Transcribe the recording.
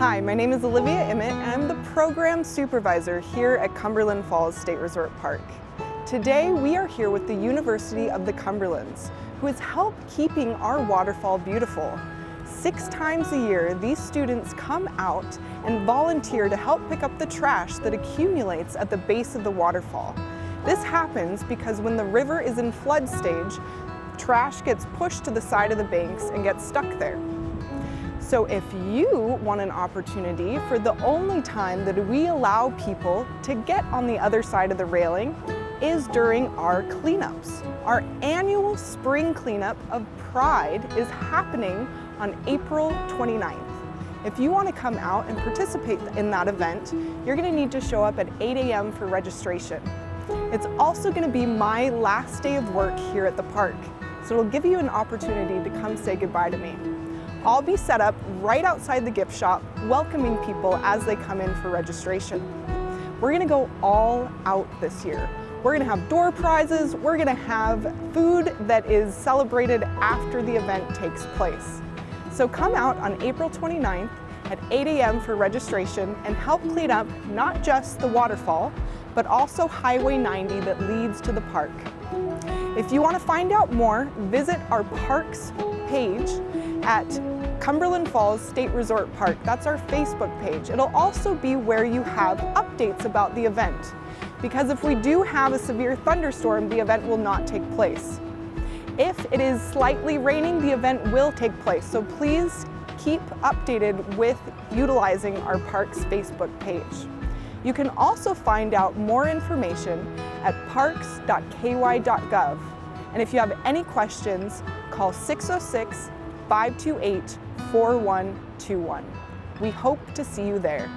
Hi, my name is Olivia Emmett and I'm the program supervisor here at Cumberland Falls State Resort Park. Today we are here with the University of the Cumberlands, who has helped keeping our waterfall beautiful. 6 times a year, these students come out and volunteer to help pick up the trash that accumulates at the base of the waterfall. This happens because when the river is in flood stage, trash gets pushed to the side of the banks and gets stuck there. So if you want an opportunity for the only time that we allow people to get on the other side of the railing is during our cleanups. Our annual spring cleanup of Pride is happening on April 29th. If you want to come out and participate in that event, you're going to need to show up at 8 a.m. for registration. It's also going to be my last day of work here at the park, so it'll give you an opportunity to come say goodbye to me. I'll be set up right outside the gift shop, welcoming people as they come in for registration. We're gonna go all out this year. We're gonna have door prizes, we're gonna have food that is celebrated after the event takes place. So come out on April 29th at 8 a.m. for registration and help clean up not just the waterfall, but also Highway 90 that leads to the park. If you want to find out more, visit our parks page at Cumberland Falls State Resort Park. That's our Facebook page. It'll also be where you have updates about the event, because if we do have a severe thunderstorm, the event will not take place. If it is slightly raining, the event will take place, so please keep updated with utilizing our park's Facebook page. You can also find out more information at parks.ky.gov. And if you have any questions, call 606-528-4121. We hope to see you there.